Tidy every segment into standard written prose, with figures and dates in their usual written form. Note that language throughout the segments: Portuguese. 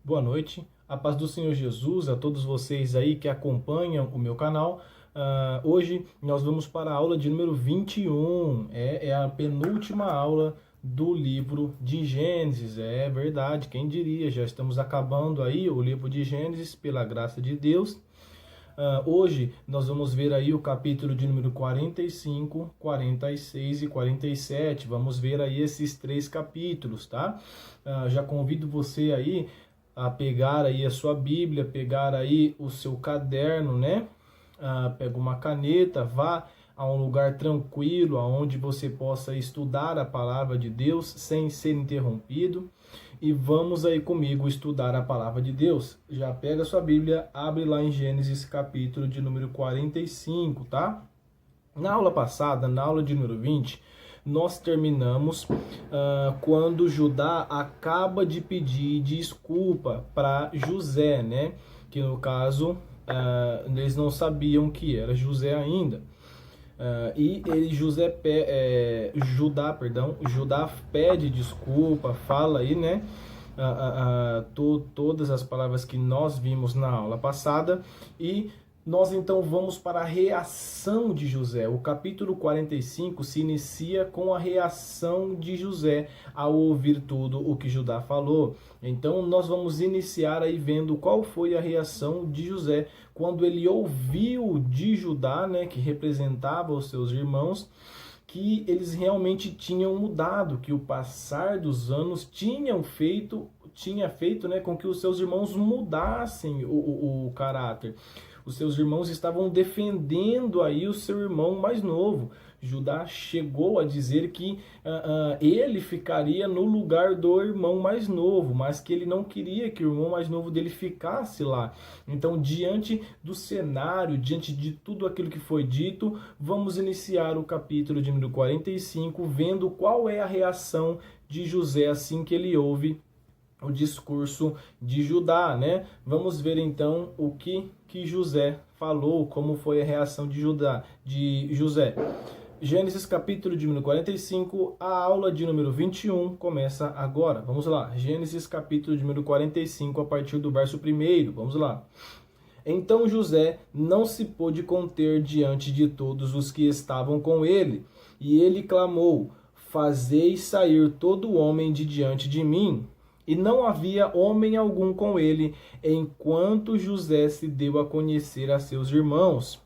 Boa noite, a paz do Senhor Jesus a todos vocês aí que acompanham o meu canal. Hoje nós vamos para a aula de número 21, é a penúltima aula do livro de Gênesis. É verdade, quem diria, já estamos acabando aí o livro de Gênesis pela graça de Deus. Hoje nós vamos ver aí o capítulo de número 45, 46 e 47. Vamos ver aí esses três capítulos, tá? Já convido você aí a pegar aí a sua Bíblia, pegar aí o seu caderno, né? Pega uma caneta, vá a um lugar tranquilo, aonde você possa estudar a palavra de Deus sem ser interrompido. E vamos aí comigo estudar a palavra de Deus. Já pega a sua Bíblia, abre lá em Gênesis capítulo de número 45, tá? Na aula passada, na aula de número 20, nós terminamos quando Judá acaba de pedir desculpa para José, né? Que no caso, eles não sabiam que era José ainda. Judá pede desculpa, fala aí, né? Todas as palavras que nós vimos na aula passada. E nós então vamos para a reação de José. O capítulo 45 se inicia com a reação de José ao ouvir tudo o que Judá falou. Então nós vamos iniciar aí vendo qual foi a reação de José quando ele ouviu de Judá, né, que representava os seus irmãos, que eles realmente tinham mudado, que o passar dos anos tinha feito, né, com que os seus irmãos mudassem o caráter. Os seus irmãos estavam defendendo aí o seu irmão mais novo. Judá chegou a dizer que ele ficaria no lugar do irmão mais novo, mas que ele não queria que o irmão mais novo dele ficasse lá. Então, diante do cenário, diante de tudo aquilo que foi dito, vamos iniciar o capítulo de número 45, vendo qual é a reação de José assim que ele ouve o discurso de Judá, né? Vamos ver então o que José falou, como foi a reação de José. Gênesis capítulo de número 45, a aula de número 21 começa agora. Vamos lá. Gênesis capítulo de número 45, a partir do verso 1. Vamos lá. Então José não se pôde conter diante de todos os que estavam com ele, e ele clamou: fazei sair todo homem de diante de mim. E não havia homem algum com ele, enquanto José se deu a conhecer a seus irmãos.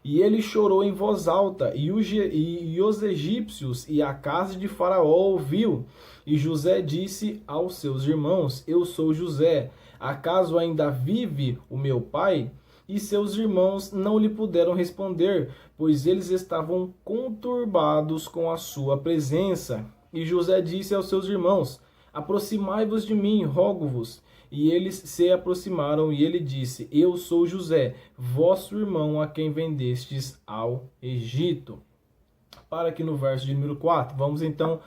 E ele chorou em voz alta, e os egípcios e a casa de Faraó ouviu. E José disse aos seus irmãos: eu sou José, acaso ainda vive o meu pai? E seus irmãos não lhe puderam responder, pois eles estavam conturbados com a sua presença. E José disse aos seus irmãos: aproximai-vos de mim, rogo-vos. E eles se aproximaram, e ele disse: eu sou José, vosso irmão, a quem vendestes ao Egito. Para aqui no verso de número 4, vamos então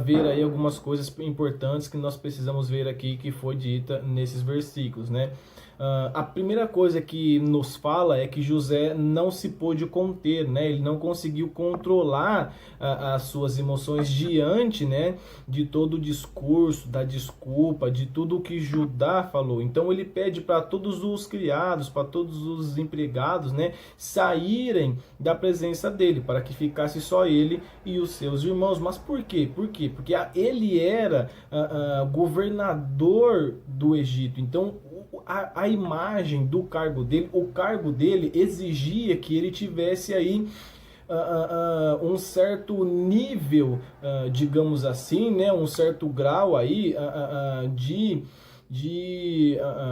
ver aí algumas coisas importantes que nós precisamos ver aqui, que foi dita nesses versículos, né? A primeira coisa que nos fala é que José não se pôde conter, né? Ele não conseguiu controlar as suas emoções diante, né, de todo o discurso, da desculpa, de tudo o que Judá falou. Então ele pede para todos os criados, para todos os empregados, né, saírem da presença dele, para que ficasse só ele e os seus irmãos. Mas por quê? Por quê? Porque ele era governador do Egito. Então a imagem do cargo dele, o cargo dele exigia que ele tivesse aí um certo nível, digamos assim, né, um certo grau aí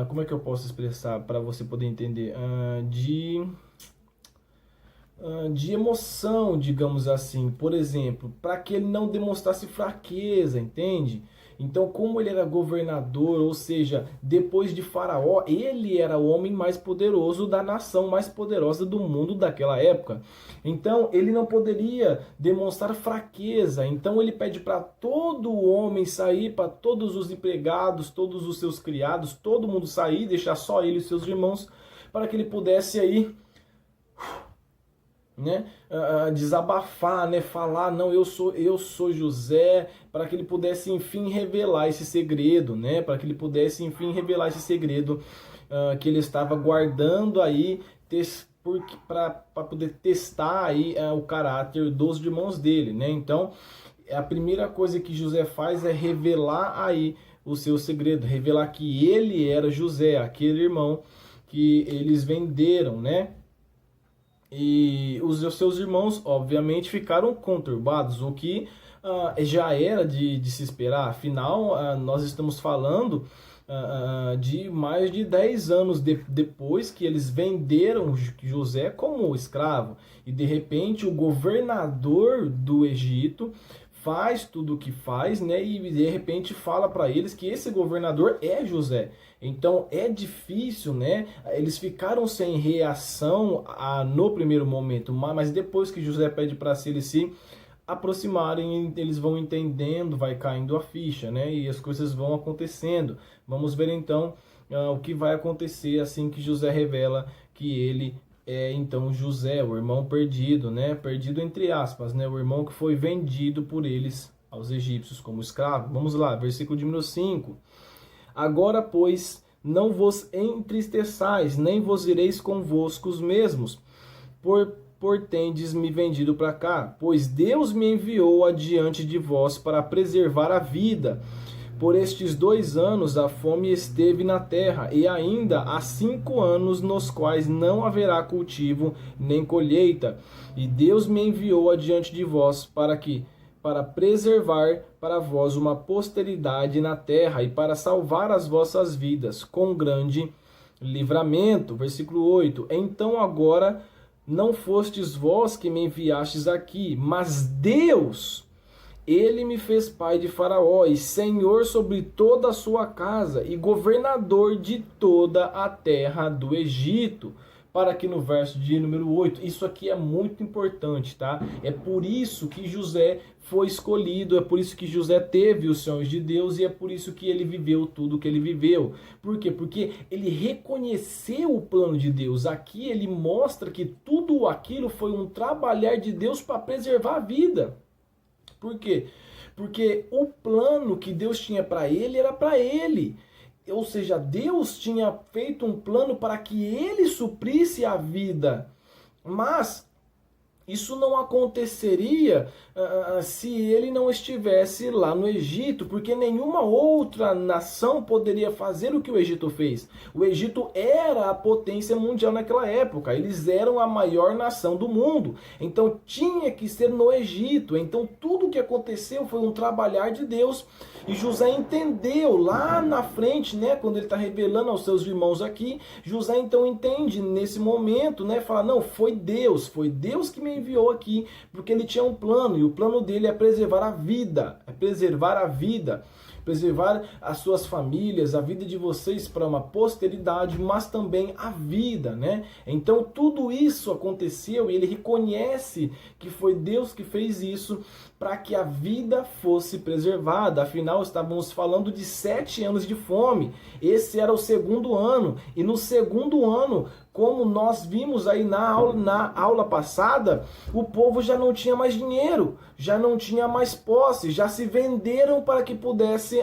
como é que eu posso expressar para você poder entender? De emoção, digamos assim, por exemplo, para que ele não demonstrasse fraqueza, entende? Então, como ele era governador, ou seja, depois de Faraó, ele era o homem mais poderoso da nação mais poderosa do mundo daquela época. Então, ele não poderia demonstrar fraqueza. Então, ele pede para todo homem sair, para todos os empregados, todos os seus criados, todo mundo sair, deixar só ele e seus irmãos, para que ele pudesse aí né, desabafar, né, falar, não, eu sou José, para que ele pudesse enfim revelar esse segredo, né, para que ele pudesse enfim revelar esse segredo que ele estava guardando aí para poder testar aí o caráter dos irmãos dele, né? Então, a primeira coisa que José faz é revelar aí o seu segredo, revelar que ele era José, aquele irmão que eles venderam, né? E os seus irmãos, obviamente, ficaram conturbados, o que já era de se esperar. Afinal, nós estamos falando de mais de 10 anos depois que eles venderam José como escravo. E de repente o governador do Egito faz tudo o que faz, né? E de repente fala para eles que esse governador é José. Então é difícil, né? Eles ficaram sem reação no primeiro momento, mas depois que José pede para eles se aproximarem, eles vão entendendo, vai caindo a ficha, né? E as coisas vão acontecendo. Vamos ver então o que vai acontecer assim que José revela que ele é então José, o irmão perdido, né? Perdido entre aspas, né? O irmão que foi vendido por eles aos egípcios como escravo. Vamos lá, versículo de número 5. Agora, pois, não vos entristeçais, nem vos ireis convosco os mesmos, por tendes me vendido para cá, pois Deus me enviou adiante de vós para preservar a vida. Por estes 2 anos a fome esteve na terra, e ainda há 5 anos nos quais não haverá cultivo nem colheita. E Deus me enviou adiante de vós para preservar para vós uma posteridade na terra e para salvar as vossas vidas com grande livramento. Versículo 8. Então agora não fostes vós que me enviastes aqui, mas Deus, ele me fez pai de Faraó e senhor sobre toda a sua casa e governador de toda a terra do Egito. Para aqui no verso de número 8, isso aqui é muito importante, tá? É por isso que José foi escolhido, é por isso que José teve os sonhos de Deus e é por isso que ele viveu tudo que ele viveu. Por quê? Porque ele reconheceu o plano de Deus. Aqui ele mostra que tudo aquilo foi um trabalhar de Deus para preservar a vida. Por quê? Porque o plano que Deus tinha para ele era para ele. Ou seja, Deus tinha feito um plano para que ele suprisse a vida. Mas isso não aconteceria se ele não estivesse lá no Egito, porque nenhuma outra nação poderia fazer o que o Egito fez. O Egito era a potência mundial naquela época, eles eram a maior nação do mundo, então tinha que ser no Egito. Então tudo o que aconteceu foi um trabalhar de Deus, e José entendeu lá na frente, né, quando ele está revelando aos seus irmãos aqui, José então entende nesse momento, né, fala, não, foi Deus que me enviou aqui, porque ele tinha um plano, e o plano dele é preservar a vida, preservar as suas famílias, a vida de vocês para uma posteridade, mas também a vida, né? Então tudo isso aconteceu e ele reconhece que foi Deus que fez isso para que a vida fosse preservada. Afinal, estávamos falando de 7 anos de fome. Esse era o segundo ano, e no segundo ano, como nós vimos aí na aula passada, o povo já não tinha mais dinheiro, já não tinha mais posse, já se venderam para que pudesse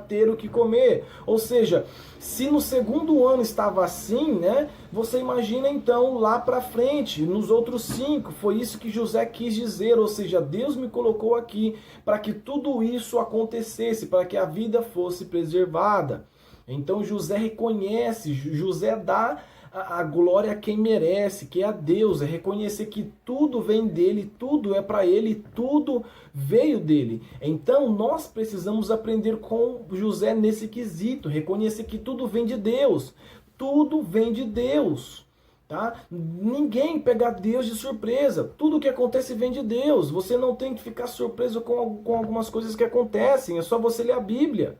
ter o que comer. Ou seja, se no segundo ano estava assim, né? Você imagina então lá para frente, nos outros 5, foi isso que José quis dizer, ou seja, Deus me colocou aqui para que tudo isso acontecesse, para que a vida fosse preservada. Então José reconhece, José dá a glória a quem merece, que é a Deus, é reconhecer que tudo vem dele, tudo é para ele, tudo veio dele. Então nós precisamos aprender com José nesse quesito, reconhecer que tudo vem de Deus, tudo vem de Deus. Tá? Ninguém pega Deus de surpresa, tudo que acontece vem de Deus. Você não tem que ficar surpreso com algumas coisas que acontecem, é só você ler a Bíblia.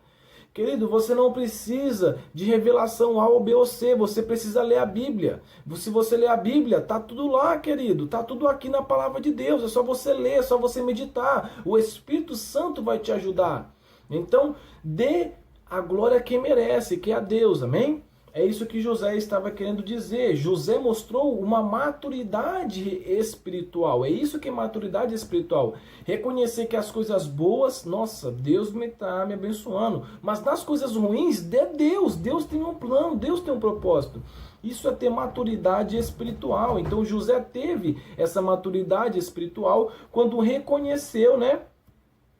Querido, você não precisa de revelação A ou B ou C, você precisa ler a Bíblia. Se você ler a Bíblia, tá tudo lá, querido, tá tudo aqui na palavra de Deus, é só você ler, é só você meditar. O Espírito Santo vai te ajudar. Então, dê a glória a quem merece, que é a Deus, amém? É isso que José estava querendo dizer. José mostrou uma maturidade espiritual. É isso que é maturidade espiritual. Reconhecer que as coisas boas, nossa, Deus me está me abençoando. Mas nas coisas ruins, é Deus. Deus tem um plano, Deus tem um propósito. Isso é ter maturidade espiritual. Então José teve essa maturidade espiritual quando reconheceu, né,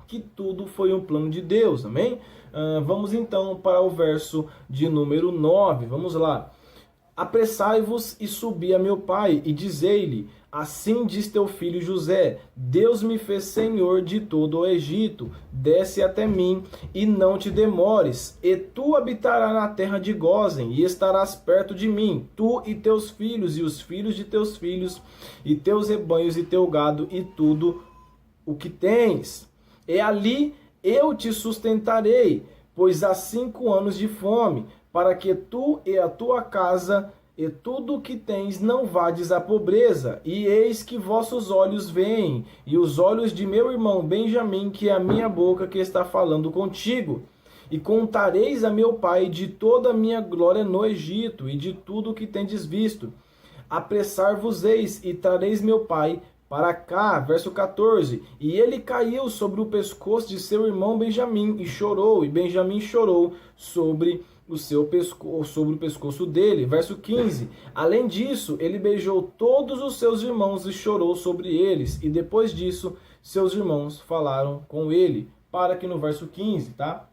que tudo foi um plano de Deus, amém? Vamos então para o verso de número 9, vamos lá. Apressai-vos e subi a meu pai, e dizei-lhe, assim diz teu filho José, Deus me fez senhor de todo o Egito, desce até mim, e não te demores, e tu habitarás na terra de Gósen, e estarás perto de mim, tu e teus filhos, e os filhos de teus filhos, e teus rebanhos, e teu gado, e tudo o que tens. E ali eu te sustentarei, pois há 5 anos de fome, para que tu e a tua casa e tudo o que tens não vades à pobreza. E eis que vossos olhos veem, e os olhos de meu irmão Benjamim, que é a minha boca que está falando contigo. E contareis a meu pai de toda a minha glória no Egito, e de tudo o que tendes visto. Apressar-vos-eis, e trareis meu pai para cá, verso 14, e ele caiu sobre o pescoço de seu irmão Benjamim e chorou, e Benjamim chorou sobre o seu pescoço, sobre o pescoço dele, verso 15. Além disso, ele beijou todos os seus irmãos e chorou sobre eles, e depois disso, seus irmãos falaram com ele. Para aqui no verso 15, tá?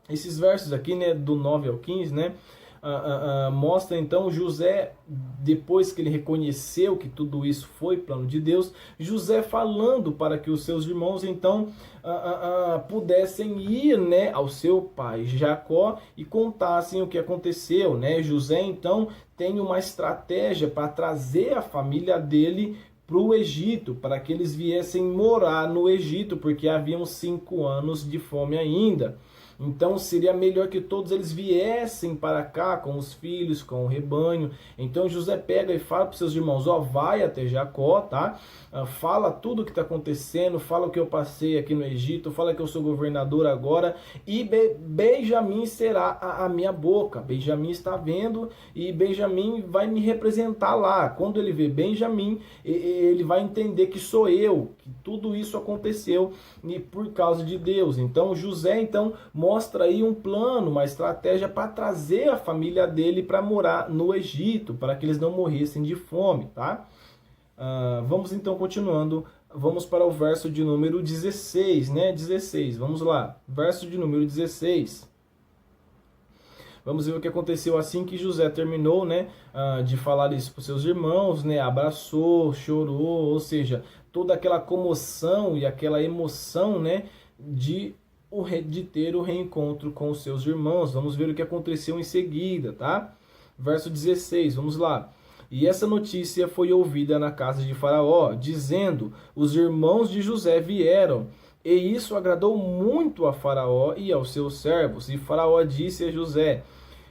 Esses versos aqui, né, do 9 ao 15, né, mostra então José, depois que ele reconheceu que tudo isso foi plano de Deus, José falando para que os seus irmãos então pudessem ir, né, ao seu pai Jacó e contassem o que aconteceu, né? José então tem uma estratégia para trazer a família dele para o Egito, para que eles viessem morar no Egito, porque haviam 5 anos de fome ainda. Então seria melhor que todos eles viessem para cá com os filhos, com o rebanho. Então José pega e fala para os seus irmãos, ó, vai até Jacó, tá? Fala tudo o que está acontecendo, fala o que eu passei aqui no Egito, fala que eu sou governador agora, e Benjamim será a minha boca. Benjamim está vendo e Benjamim vai me representar lá. Quando ele vê Benjamim, ele vai entender que sou eu, que tudo isso aconteceu e por causa de Deus. Então José então mostra aí um plano, uma estratégia para trazer a família dele para morar no Egito, para que eles não morressem de fome, tá? Vamos então continuando, vamos para o verso de número 16, né? 16, vamos lá, verso de número 16. Vamos ver o que aconteceu assim que José terminou, né, de falar isso para os seus irmãos, né? Abraçou, chorou, ou seja, toda aquela comoção e aquela emoção, né, de ter o reencontro com os seus irmãos. Vamos ver o que aconteceu em seguida, tá? Verso 16, vamos lá. E essa notícia foi ouvida na casa de Faraó, dizendo, os irmãos de José vieram. E isso agradou muito a Faraó e aos seus servos. E Faraó disse a José,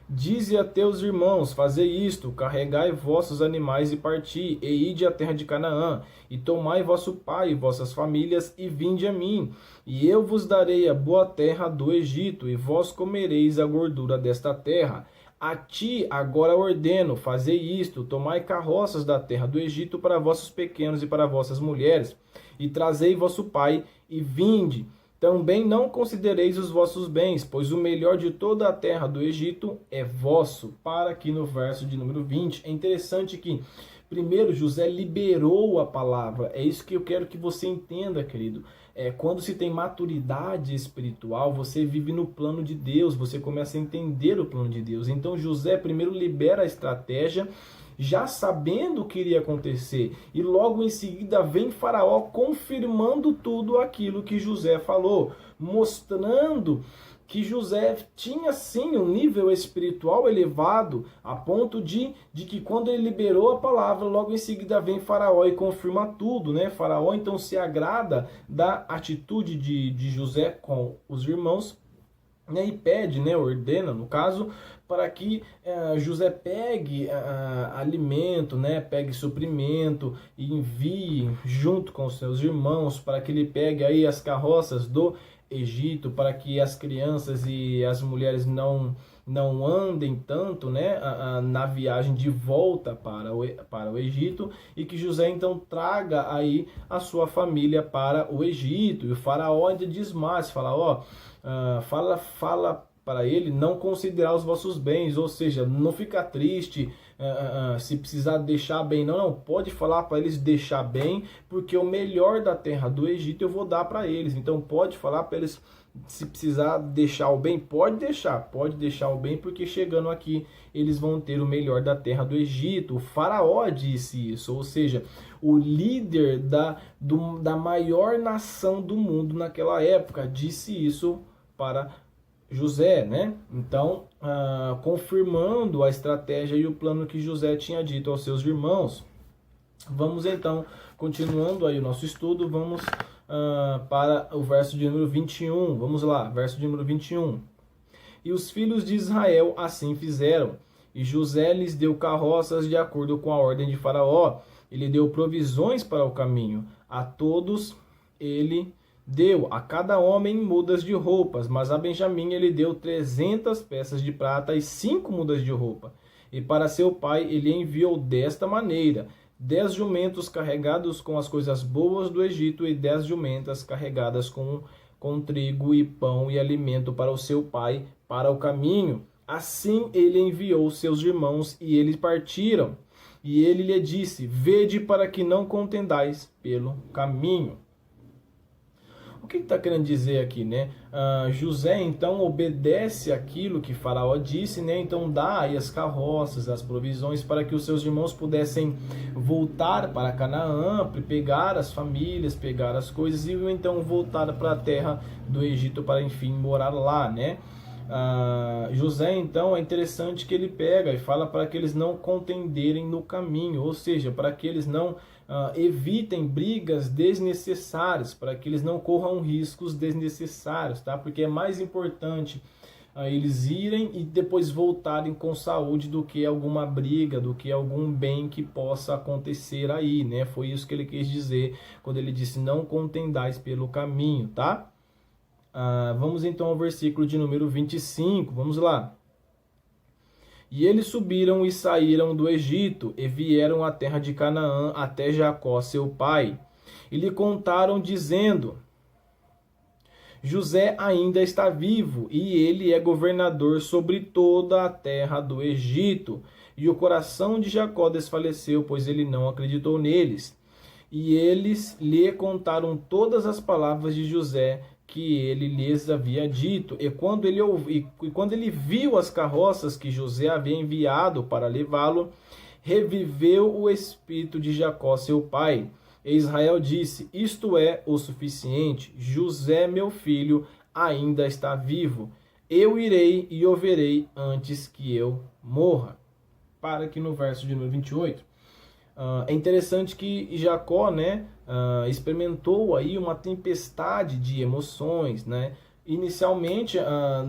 dize a teus irmãos, fazei isto, carregai vossos animais e parti, e ide à terra de Canaã, e tomai vosso pai e vossas famílias, e vinde a mim, e eu vos darei a boa terra do Egito, e vós comereis a gordura desta terra. A ti agora ordeno, fazei isto, tomai carroças da terra do Egito para vossos pequenos e para vossas mulheres, e trazei vosso pai, e vinde. Também não considereis os vossos bens, pois o melhor de toda a terra do Egito é vosso. Para aqui no verso de número 20. É interessante que primeiro José liberou a palavra. É isso que eu quero que você entenda, querido. Quando se tem maturidade espiritual, você vive no plano de Deus, você começa a entender o plano de Deus. Então José primeiro libera a estratégia, já sabendo o que iria acontecer. E logo em seguida vem Faraó confirmando tudo aquilo que José falou, mostrando que José tinha sim um nível espiritual elevado, a ponto de que quando ele liberou a palavra, logo em seguida vem Faraó e confirma tudo, né? Faraó então se agrada da atitude de José com os irmãos, né? E pede, né? Ordena, no caso, para que José pegue alimento, né? Pegue suprimento e envie junto com os seus irmãos, para que ele pegue aí as carroças do Egito, para que as crianças e as mulheres não não andem tanto, né, na viagem de volta para o Egito, e que José então traga aí a sua família para o Egito. E o faraó ainda diz mais, fala, ó, fala para ele não considerar os vossos bens, ou seja, não ficar triste se precisar deixar bem, não, pode falar para eles deixar bem, porque o melhor da terra do Egito eu vou dar para eles. Então pode falar para eles, se precisar deixar o bem, pode deixar o bem, porque chegando aqui eles vão ter o melhor da terra do Egito. O faraó disse isso, ou seja, o líder da maior nação do mundo naquela época disse isso para José, né? Então, confirmando a estratégia e o plano que José tinha dito aos seus irmãos. Vamos então, continuando aí o nosso estudo, vamos para o verso de número 21. Vamos lá, verso de número 21. E os filhos de Israel assim fizeram, e José lhes deu carroças de acordo com a ordem de Faraó, ele deu provisões para o caminho, a todos ele deu a cada homem mudas de roupas, mas a Benjamim ele deu 300 peças de prata e 5 mudas de roupa. E para seu pai ele enviou desta maneira: 10 jumentos carregados com as coisas boas do Egito e 10 jumentas carregadas com trigo e pão e alimento para o seu pai para o caminho. Assim ele enviou seus irmãos e eles partiram. E ele lhe disse: vede para que não contendais pelo caminho. O que está querendo dizer aqui, né? José, então, obedece aquilo que Faraó disse, né? Então, dá aí as carroças, as provisões para que os seus irmãos pudessem voltar para Canaã, pegar as famílias, pegar as coisas e então voltar para a terra do Egito para, enfim, morar lá, né? José, então, é interessante que ele pega e fala para que eles não contenderem no caminho, ou seja, para que eles não evitem brigas desnecessárias, para que eles não corram riscos desnecessários, tá? Porque é mais importante eles irem e depois voltarem com saúde do que alguma briga, do que algum bem que possa acontecer aí, né? Foi isso que ele quis dizer quando ele disse: não contendais pelo caminho, tá? Vamos então ao versículo de número 25, vamos lá. E eles subiram e saíram do Egito, e vieram à terra de Canaã, até Jacó, seu pai. E lhe contaram, dizendo: José ainda está vivo, e ele é governador sobre toda a terra do Egito. E o coração de Jacó desfaleceu, pois ele não acreditou neles. E eles lhe contaram todas as palavras de José, que ele lhes havia dito. E quando ele viu as carroças que José havia enviado para levá-lo, reviveu o espírito de Jacó, seu pai. E Israel disse: isto é o suficiente, José, meu filho, ainda está vivo. Eu irei e o verei antes que eu morra. Para aqui no verso de número 28. É interessante que Jacó, né, experimentou aí uma tempestade de emoções, né? Inicialmente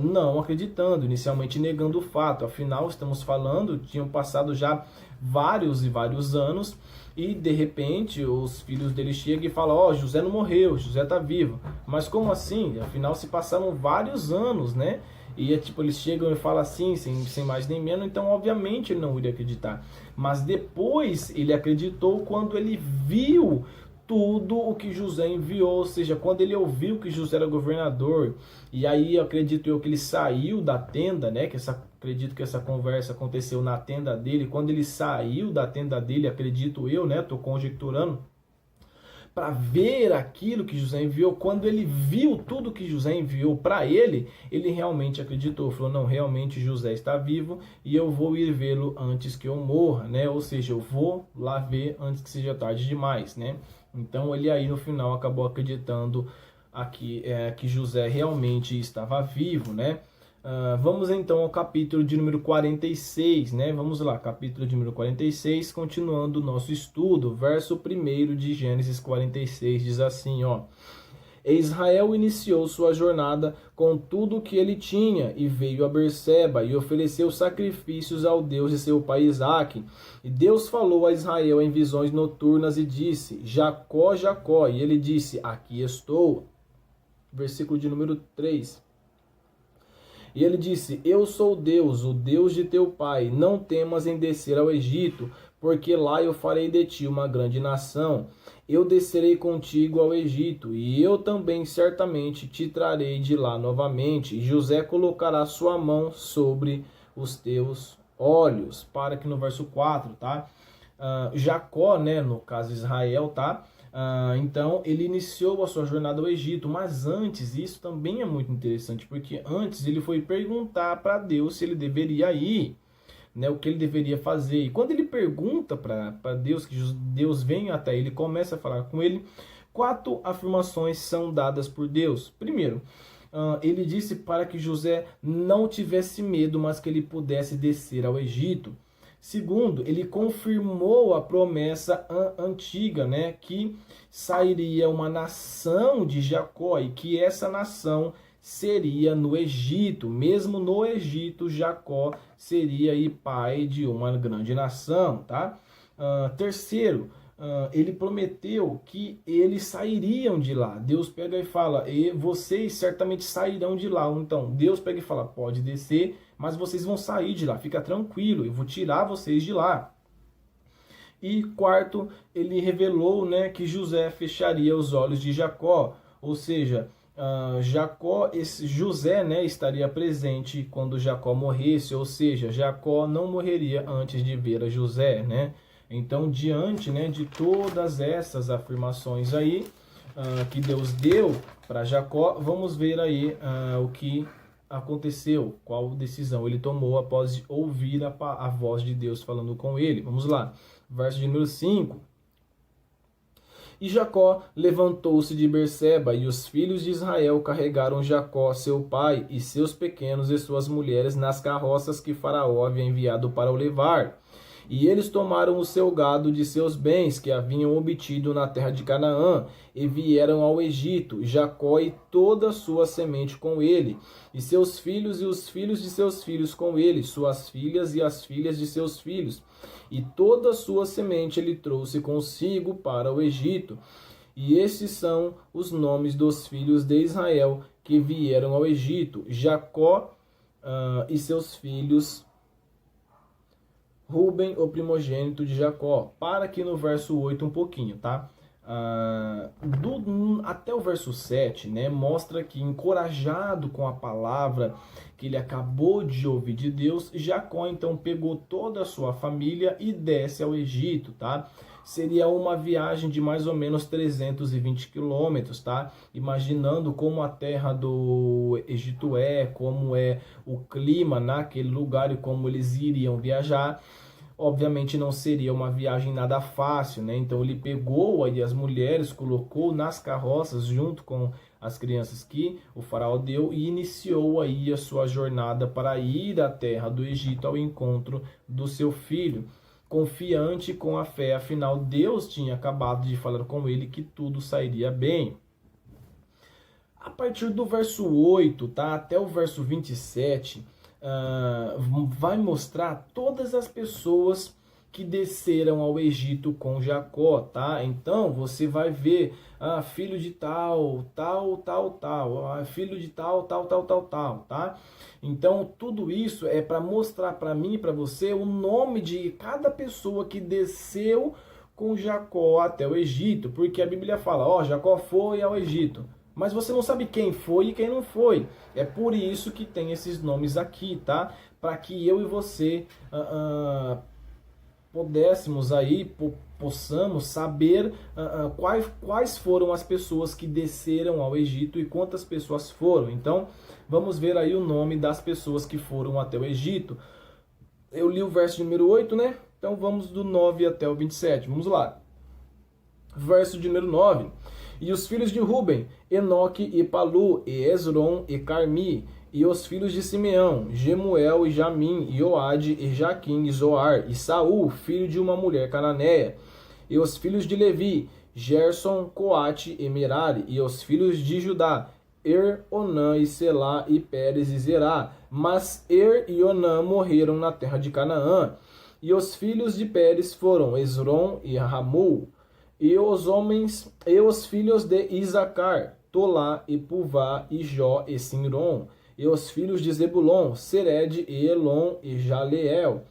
não acreditando, inicialmente negando o fato. Afinal, estamos falando, tinham passado já vários e vários anos, e de repente os filhos dele chegam e falam: ó, José não morreu, José está vivo. Mas como assim? Afinal, se passaram vários anos, né? E eles chegam e falam assim, sem mais nem menos, então obviamente ele não iria acreditar. Mas depois ele acreditou quando ele viu tudo o que José enviou, ou seja, quando ele ouviu que José era governador. E aí acredito eu que ele saiu da tenda, né? Acredito que essa conversa aconteceu na tenda dele. Quando ele saiu da tenda dele, acredito eu, né? Estou conjecturando, para ver aquilo que José enviou. Quando ele viu tudo que José enviou para ele, ele realmente acreditou, falou: não, realmente José está vivo e eu vou ir vê-lo antes que eu morra, né? Ou seja, eu vou lá ver antes que seja tarde demais, né? Então ele aí no final acabou acreditando aqui, que José realmente estava vivo, né? Vamos então ao capítulo de número 46, né? Vamos lá, capítulo de número 46, continuando o nosso estudo. Verso 1 de Gênesis 46 diz assim, ó: E Israel iniciou sua jornada com tudo o que ele tinha, e veio a Berseba, e ofereceu sacrifícios ao Deus de seu pai Isaque. E Deus falou a Israel em visões noturnas e disse: Jacó, Jacó. E ele disse: aqui estou. Versículo de número 3. E ele disse: Eu sou Deus, o Deus de teu pai. Não temas em descer ao Egito, porque lá eu farei de ti uma grande nação. Eu descerei contigo ao Egito, e eu também certamente te trarei de lá novamente. E José colocará sua mão sobre os teus olhos. Para aqui no verso 4, tá? Jacó, né, no caso Israel, tá? Então ele iniciou a sua jornada ao Egito, mas antes, isso também é muito interessante, porque antes ele foi perguntar para Deus se ele deveria ir, né, o que ele deveria fazer. E quando ele pergunta para Deus, que Deus vem até ele, começa a falar com ele, 4 afirmações são dadas por Deus. Primeiro, ele disse para que José não tivesse medo, mas que ele pudesse descer ao Egito. Segundo, ele confirmou a promessa antiga, né, que sairia uma nação de Jacó e que essa nação seria no Egito. Mesmo no Egito, Jacó seria aí pai de uma grande nação, tá? Terceiro, ele prometeu que eles sairiam de lá. Deus pega e fala: e vocês certamente sairão de lá. Então, Deus pega e fala: pode descer, mas vocês vão sair de lá, fica tranquilo, eu vou tirar vocês de lá. E quarto, ele revelou, né, que José fecharia os olhos de Jacó, ou seja, José, né, estaria presente quando Jacó morresse, ou seja, Jacó não morreria antes de ver a José, né? Então, diante, né, de todas essas afirmações aí que Deus deu para Jacó, vamos ver aí o que aconteceu, qual decisão ele tomou após ouvir a voz de Deus falando com ele. Vamos lá, verso de número 5. E Jacó levantou-se de Berseba, e os filhos de Israel carregaram Jacó, seu pai, e seus pequenos e suas mulheres nas carroças que Faraó havia enviado para o levar. E eles tomaram o seu gado de seus bens que haviam obtido na terra de Canaã, e vieram ao Egito, Jacó e toda a sua semente com ele, e seus filhos e os filhos de seus filhos com ele, suas filhas e as filhas de seus filhos. E toda a sua semente ele trouxe consigo para o Egito. E estes são os nomes dos filhos de Israel que vieram ao Egito: Jacó e seus filhos, Ruben, o primogênito de Jacó. Para aqui no verso 8 um pouquinho, tá? Até o verso 7, né, mostra que, encorajado com a palavra que ele acabou de ouvir de Deus, Jacó então pegou toda a sua família e desce ao Egito, tá? Seria uma viagem de mais ou menos 320 quilômetros, tá? Imaginando como a terra do Egito é, como é o clima naquele lugar e como eles iriam viajar. Obviamente não seria uma viagem nada fácil, né? Então ele pegou aí as mulheres, colocou nas carroças junto com as crianças que o faraó deu e iniciou aí a sua jornada para ir à terra do Egito ao encontro do seu filho, confiante com a fé, afinal Deus tinha acabado de falar com ele que tudo sairia bem. A partir do verso 8, tá, até o verso 27, vai mostrar todas as pessoas que desceram ao Egito com Jacó, tá? Então você vai ver filho de tal, filho de tal, tá? Então tudo isso é para mostrar para mim e para você o nome de cada pessoa que desceu com Jacó até o Egito, porque a Bíblia fala, ó, Jacó foi ao Egito. Mas você não sabe quem foi e quem não foi. É por isso que tem esses nomes aqui, tá? Para que eu e você possamos saber quais foram as pessoas que desceram ao Egito e quantas pessoas foram. Então, vamos ver aí o nome das pessoas que foram até o Egito. Eu li o verso número 8, né? Então, vamos do 9 até o 27. Vamos lá. Verso de número 9. E os filhos de Ruben, Enoque e Palu, e Esrom e Carmi, e os filhos de Simeão, Gemuel e Jamim, e Oade e Jaquim e Zoar, e Saul, filho de uma mulher cananeia, e os filhos de Levi, Gerson, Coate e Merari, e os filhos de Judá, Onã e Selá e Pérez e Zerá. Mas e Onã morreram na terra de Canaã. E os filhos de Pérez foram Esrom e Ramul. E os filhos de Isacar, Tolá e Puvá e Jó e Sinrom. E os filhos de Zebulon, Sered, e Elon e Jaleel.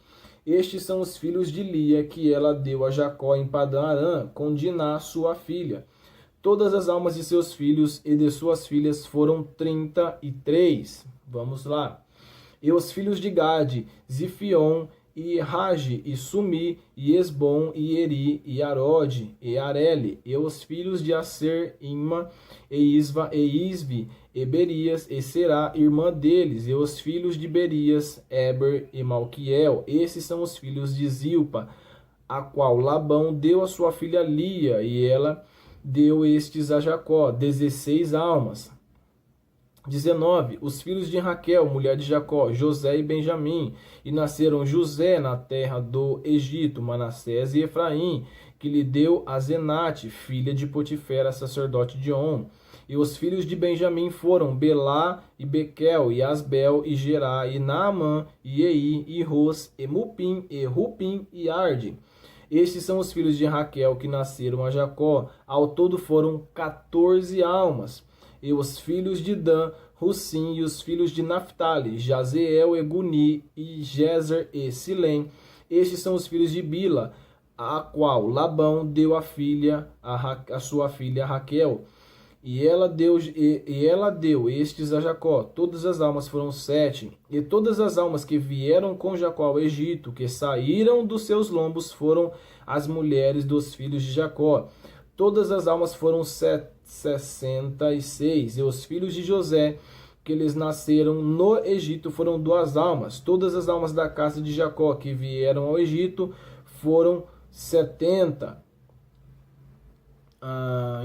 Estes são os filhos de Lia, que ela deu a Jacó em Padã Arã, com Diná, sua filha. Todas as almas de seus filhos e de suas filhas foram 33. Vamos lá. E os filhos de Gade, Zifion, e Rage, e Sumi, e Esbom, e Eri, e Arode, e Areli. E os filhos de Aser, Ima, e Isva, e Isvi, e Berias, e Será, irmã deles. E os filhos de Berias, Eber e Malquiel. Esses são os filhos de Zilpa, a qual Labão deu a sua filha Lia, e ela deu estes a Jacó, 16 almas. 19. Os filhos de Raquel, mulher de Jacó, José e Benjamim. E nasceram José na terra do Egito, Manassés e Efraim, que lhe deu a Zenate, filha de Potifera, sacerdote de On. E os filhos de Benjamim foram Belá e Bequel, e Asbel, e Gerá, e Naamã, e Ei, e Ros, e Mupim, e Rupim, e Arde. Estes são os filhos de Raquel que nasceram a Jacó. Ao todo foram 14 almas. E os filhos de Dan, Russim, e os filhos de Naphtali, Jazeel, Eguni, e Jezer e Silém. Estes são os filhos de Bila, a qual Labão deu a sua filha Raquel. E ela deu estes a Jacó. Todas as almas foram 7. E todas as almas que vieram com Jacó ao Egito, que saíram dos seus lombos, foram as mulheres dos filhos de Jacó. Todas as almas foram 66. E os filhos de José, que eles nasceram no Egito, foram 2 almas. Todas as almas da casa de Jacó que vieram ao Egito foram 70.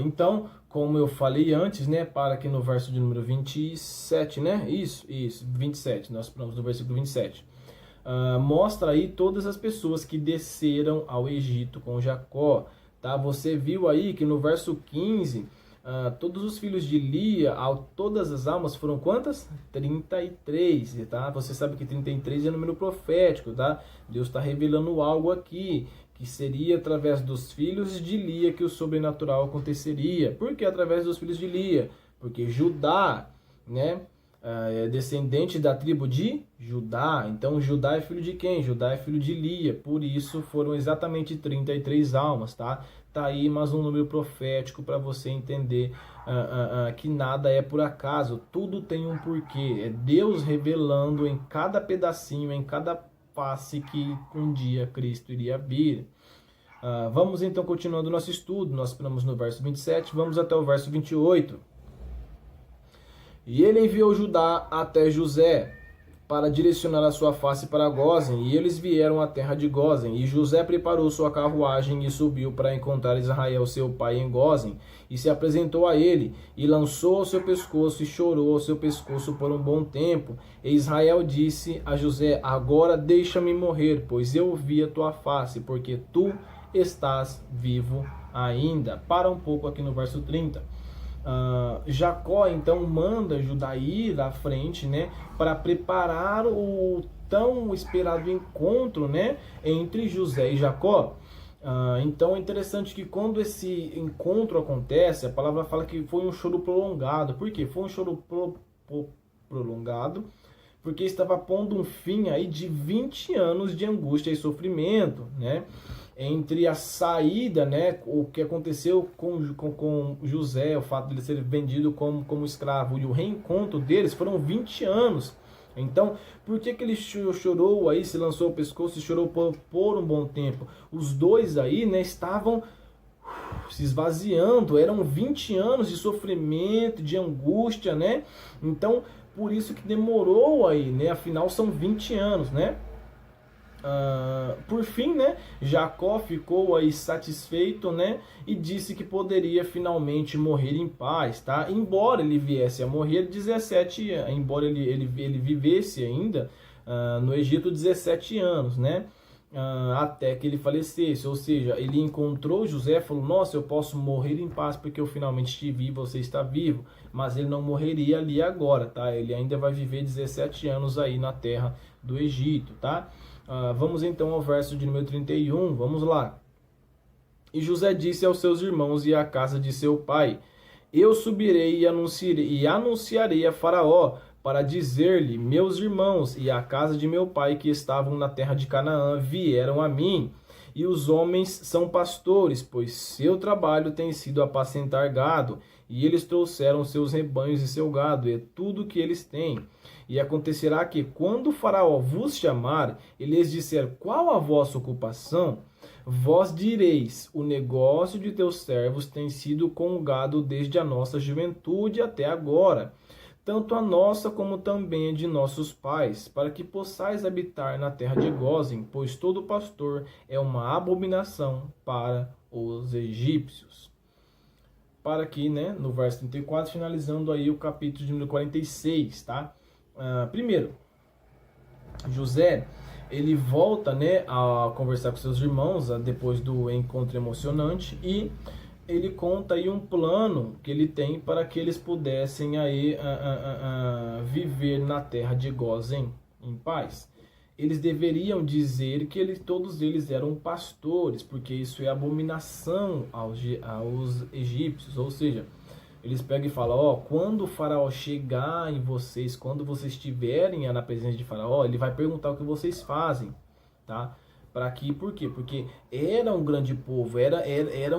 Então, como eu falei antes, né, para aqui no verso de número 27, né, isso, 27, nós paramos no versículo 27, mostra aí todas as pessoas que desceram ao Egito com Jacó, tá? Você viu aí que no verso 15, todos os filhos de Lia, todas as almas foram quantas? 33, tá? Você sabe que 33 é número profético, tá? Deus está revelando algo aqui, que seria através dos filhos de Lia que o sobrenatural aconteceria. Por que através dos filhos de Lia? Porque Judá, né, é descendente da tribo de Judá. Então Judá é filho de quem? Judá é filho de Lia. Por isso foram exatamente 33 almas, tá? Tá aí mais um número profético para você entender que nada é por acaso. Tudo tem um porquê. É Deus revelando em cada pedacinho, em cada face que um dia Cristo iria vir. Vamos então continuando o nosso estudo. Nós paramos no verso 27, vamos até o verso 28. E ele enviou Judá até José, para direcionar a sua face para Gósen, e eles vieram à terra de Gósen. E José preparou sua carruagem e subiu para encontrar Israel seu pai em Gósen, e se apresentou a ele, e lançou ao seu pescoço, e chorou ao seu pescoço por um bom tempo. E Israel disse a José: agora deixa-me morrer, pois eu vi a tua face, porque tu estás vivo ainda. Para um pouco aqui no verso 30. Jacó então manda Judá ir à frente, né, para preparar o tão esperado encontro, né, entre José e Jacó. Então é interessante que quando esse encontro acontece, a palavra fala que foi um choro prolongado. Por quê? Foi um choro prolongado porque estava pondo um fim aí de 20 anos de angústia e sofrimento, né? Entre a saída, né, o que aconteceu com José, o fato de ele ser vendido como escravo, e o reencontro deles foram 20 anos. Então, por que ele chorou aí, se lançou o pescoço e chorou por um bom tempo? Os dois aí, né, estavam se esvaziando, eram 20 anos de sofrimento, de angústia, né? Então, por isso que demorou aí, né? Afinal, são 20 anos, né? Por fim, né, Jacó ficou aí satisfeito, né, e disse que poderia finalmente morrer em paz, tá? Embora ele viesse a morrer 17 anos, embora ele vivesse ainda no Egito 17 anos, né, até que ele falecesse. Ou seja, ele encontrou José e falou: nossa, eu posso morrer em paz porque eu finalmente te vi, você está vivo. Mas ele não morreria ali agora, tá? Ele ainda vai viver 17 anos aí na terra do Egito, tá? Vamos então ao verso de número 31, vamos lá. E José disse aos seus irmãos e à casa de seu pai: eu subirei e anunciarei a Faraó para dizer-lhe: meus irmãos e a casa de meu pai que estavam na terra de Canaã vieram a mim, e os homens são pastores, pois seu trabalho tem sido apacentar gado, e eles trouxeram seus rebanhos e seu gado, e tudo que eles têm. E acontecerá que, quando o Faraó vos chamar, e lhes disser: qual a vossa ocupação? Vós direis: o negócio de teus servos tem sido com o gado desde a nossa juventude até agora, tanto a nossa como também a de nossos pais, para que possais habitar na terra de Gósen, pois todo pastor é uma abominação para os egípcios. Para aqui, né, no verso 34, finalizando aí o capítulo de número 46, tá? Primeiro, José, ele volta, né, a conversar com seus irmãos depois do encontro emocionante, e ele conta aí um plano que ele tem para que eles pudessem aí viver na terra de Gósen em paz. Eles deveriam dizer que todos eles eram pastores, porque isso é abominação aos egípcios. Ou seja, eles pegam e falam: quando o faraó chegar em vocês, quando vocês estiverem na presença de faraó, ele vai perguntar o que vocês fazem, tá? Por quê? Porque era um grande povo, era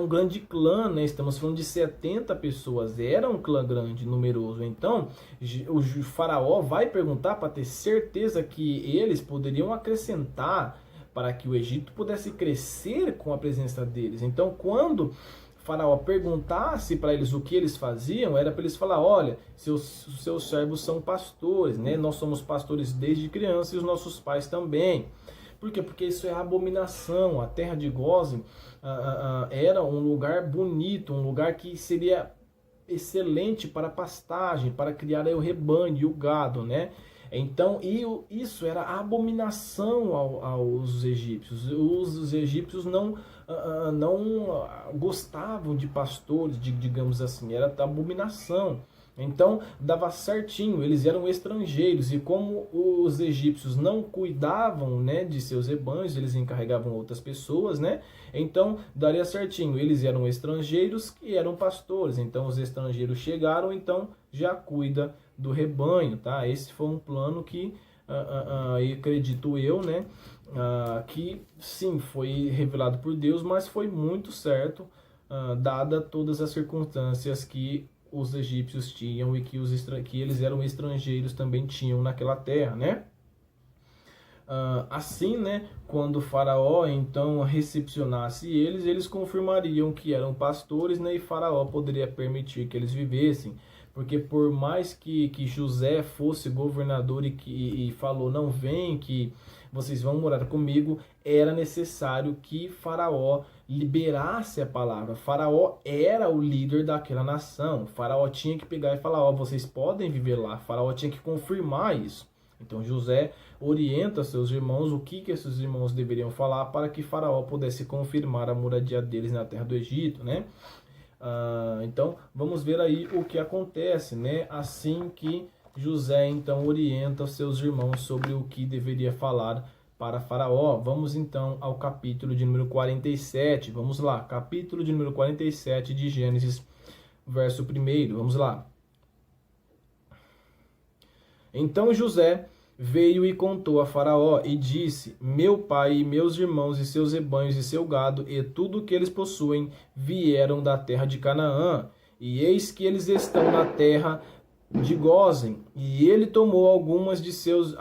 um grande clã, né? Estamos falando de 70 pessoas, era um clã grande, numeroso. Então, o faraó vai perguntar para ter certeza que eles poderiam acrescentar para que o Egito pudesse crescer com a presença deles. Então, quando Faraó perguntasse para eles o que eles faziam, era para eles falar: olha, seus servos são pastores, né? Nós somos pastores desde criança e os nossos pais também. Por quê? Porque isso é abominação. A terra de Gósen era um lugar bonito, um lugar que seria excelente para pastagem, para criar aí o rebanho e o gado, né? Então, isso era abominação aos egípcios. Os egípcios não gostavam de pastores, digamos assim, era abominação. Então, dava certinho, eles eram estrangeiros, e como os egípcios não cuidavam, né, de seus rebanhos, eles encarregavam outras pessoas, né? Então, daria certinho, eles eram estrangeiros e eram pastores. Então, os estrangeiros chegaram, então já cuida do rebanho, tá? Esse foi um plano que, acredito eu, né, que sim, foi revelado por Deus, mas foi muito certo, dada todas as circunstâncias que os egípcios tinham e que eles eram estrangeiros também tinham naquela terra, né? Assim, né, quando o faraó então recepcionasse eles confirmariam que eram pastores, né, e faraó poderia permitir que eles vivessem, porque por mais que José fosse governador e falou: não, vem que vocês vão morar comigo, era necessário que Faraó liberasse a palavra. Faraó era o líder daquela nação. Faraó tinha que pegar e falar: vocês podem viver lá. Faraó tinha que confirmar isso. Então José orienta seus irmãos o que esses irmãos deveriam falar para que Faraó pudesse confirmar a moradia deles na terra do Egito, né? Então vamos ver aí o que acontece, né? Assim que José então orienta seus irmãos sobre o que deveria falar para Faraó. Vamos então ao capítulo de número 47. Vamos lá, capítulo de número 47 de Gênesis, verso 1. Vamos lá. Então José veio e contou a Faraó e disse: meu pai e meus irmãos e seus rebanhos e seu gado e tudo o que eles possuem vieram da terra de Canaã, e eis que eles estão na terra de Gósen. E ele tomou alguns de seus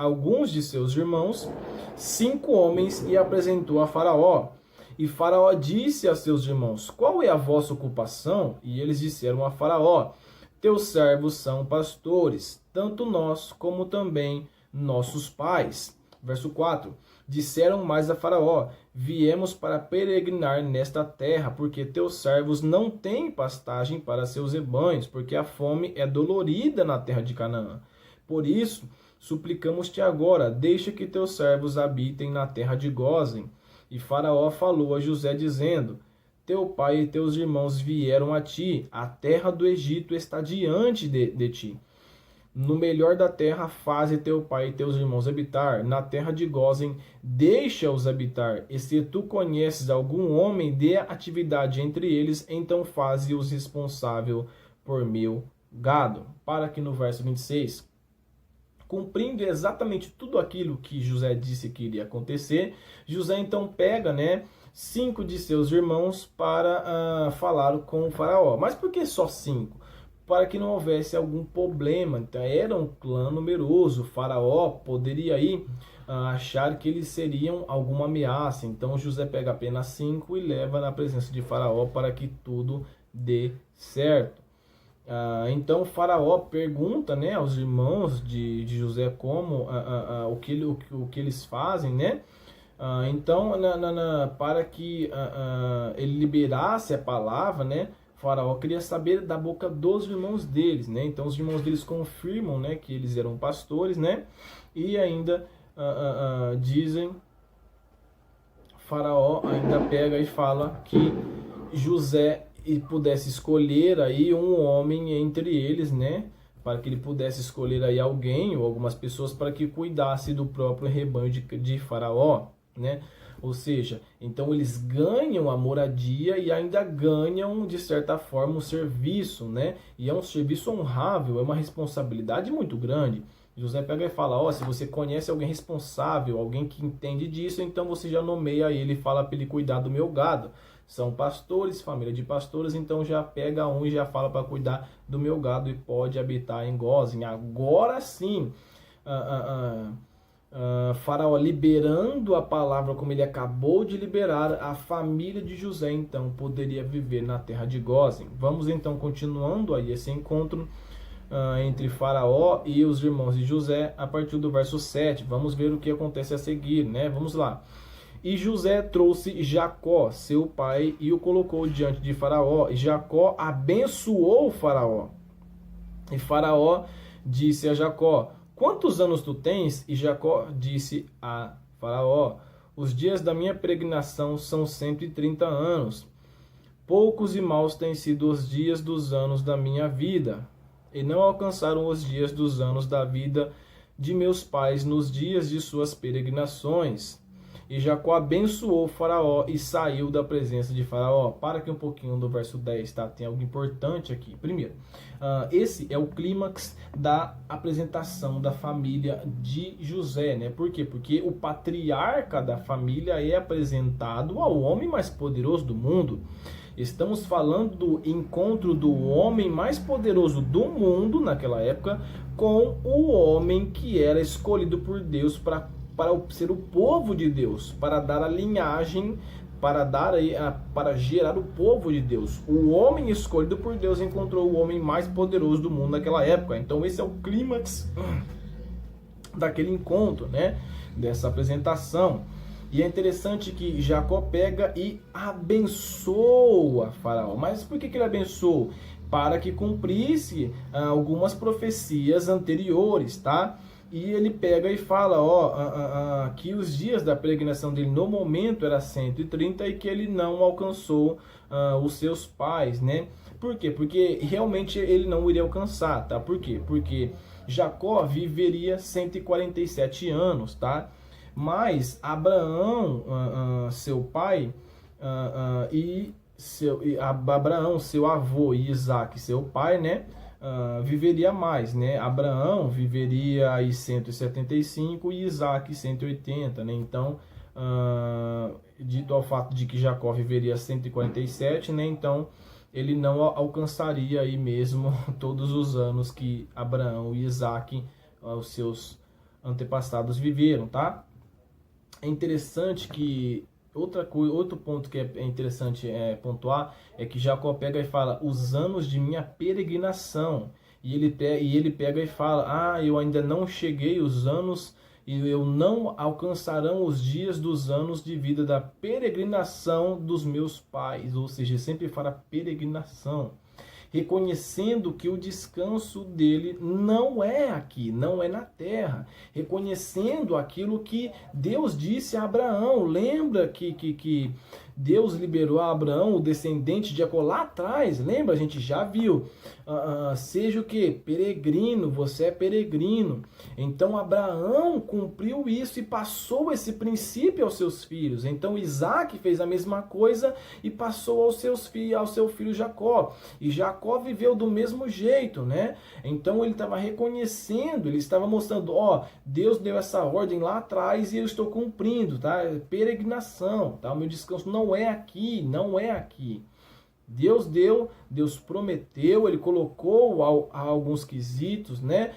irmãos, 5 homens, e apresentou a Faraó. E Faraó disse a seus irmãos: qual é a vossa ocupação? E eles disseram a Faraó: teus servos são pastores, tanto nós como também nossos pais. Verso 4. Disseram mais a Faraó: viemos para peregrinar nesta terra, porque teus servos não têm pastagem para seus rebanhos, porque a fome é dolorida na terra de Canaã. Por isso, suplicamos-te agora, deixa que teus servos habitem na terra de Gósen. E Faraó falou a José, dizendo: teu pai e teus irmãos vieram a ti, a terra do Egito está diante de ti. No melhor da terra faze teu pai e teus irmãos habitar, na terra de Gósen deixa-os habitar, e se tu conheces algum homem, dê atividade entre eles, então faze-os responsável por meu gado. Para aqui no verso 26. cumprindo exatamente tudo aquilo que José disse que iria acontecer, José então pega, né, 5 de seus irmãos para falar com o faraó. Mas por que só 5? Para que não houvesse algum problema. Então era um clã numeroso, o faraó poderia aí achar que eles seriam alguma ameaça. Então José pega apenas 5 e leva na presença de faraó para que tudo dê certo. Então o faraó pergunta, né, aos irmãos de José como o que eles fazem, né? Então para que ele liberasse a palavra, né, o faraó queria saber da boca dos irmãos deles, né? Então os irmãos deles confirmam, né, que eles eram pastores, né? E ainda dizem, faraó ainda pega e fala que José pudesse escolher aí um homem entre eles, né, para que ele pudesse escolher aí alguém ou algumas pessoas para que cuidasse do próprio rebanho de faraó, né? Ou seja, então eles ganham a moradia e ainda ganham, de certa forma, um serviço, né? E é um serviço honrável, é uma responsabilidade muito grande. José pega e fala, se você conhece alguém responsável, alguém que entende disso, então você já nomeia ele e fala para ele cuidar do meu gado. São pastores, família de pastores, então já pega um e já fala para cuidar do meu gado e pode habitar em Gósen. Agora sim, Faraó liberando a palavra como ele acabou de liberar, a família de José então poderia viver na terra de Gósen. Vamos então continuando aí esse encontro entre Faraó e os irmãos de José a partir do verso 7. Vamos ver o que acontece a seguir, né? Vamos lá. E José trouxe Jacó, seu pai, e o colocou diante de Faraó. E Jacó abençoou Faraó. E Faraó disse a Jacó, quantos anos tu tens? E Jacó disse a Faraó, os dias da minha peregrinação são 130 anos. Poucos e maus têm sido os dias dos anos da minha vida, e não alcançaram os dias dos anos da vida de meus pais nos dias de suas peregrinações. E Jacó abençoou Faraó e saiu da presença de Faraó. Para aqui um pouquinho do verso 10, tá? Tem algo importante aqui. Primeiro, esse é o clímax da apresentação da família de José, né? Por quê? Porque o patriarca da família é apresentado ao homem mais poderoso do mundo. Estamos falando do encontro do homem mais poderoso do mundo naquela época com o homem que era escolhido por Deus para ser o povo de Deus, para dar a linhagem, para gerar o povo de Deus. O homem escolhido por Deus encontrou o homem mais poderoso do mundo naquela época. Então esse é o clímax daquele encontro, né? Dessa apresentação. E é interessante que Jacó pega e abençoa Faraó. Mas por que ele abençoou? Para que cumprisse algumas profecias anteriores, tá? E ele pega e fala, que os dias da peregrinação dele no momento era 130 e que ele não alcançou os seus pais, né? Por quê? Porque realmente ele não iria alcançar, tá? Por quê? Porque Jacó viveria 147 anos, tá? Mas Abraão, seu pai, Abraão, seu avô, e Isaac, seu pai, né? Viveria mais, né? Abraão viveria aí 175 e Isaac 180, né? Então, dito ao fato de que Jacó viveria 147, né? Então, ele não alcançaria aí mesmo todos os anos que Abraão e Isaac, os seus antepassados, viveram, tá? É interessante que outro ponto que é interessante pontuar é que Jacó pega e fala os anos de minha peregrinação, e ele pega e fala, eu ainda não cheguei os anos e eu não alcançarão os dias dos anos de vida da peregrinação dos meus pais, ou seja, sempre fala peregrinação, reconhecendo que o descanso dele não é aqui, não é na terra, reconhecendo aquilo que Deus disse a Abraão. Lembra que Deus liberou a Abraão, o descendente de Jacó, lá atrás, lembra? A gente já viu. Seja o que? Peregrino, você é peregrino. Então Abraão cumpriu isso e passou esse princípio aos seus filhos. Então Isaac fez a mesma coisa e passou ao seu filho Jacó. E Jacó viveu do mesmo jeito, né? Então ele estava reconhecendo, ele estava mostrando, Deus deu essa ordem lá atrás e eu estou cumprindo, tá? Peregrinação, tá? O meu descanso não é aqui, não é aqui. Deus deu, Deus prometeu, Ele colocou alguns quesitos, né?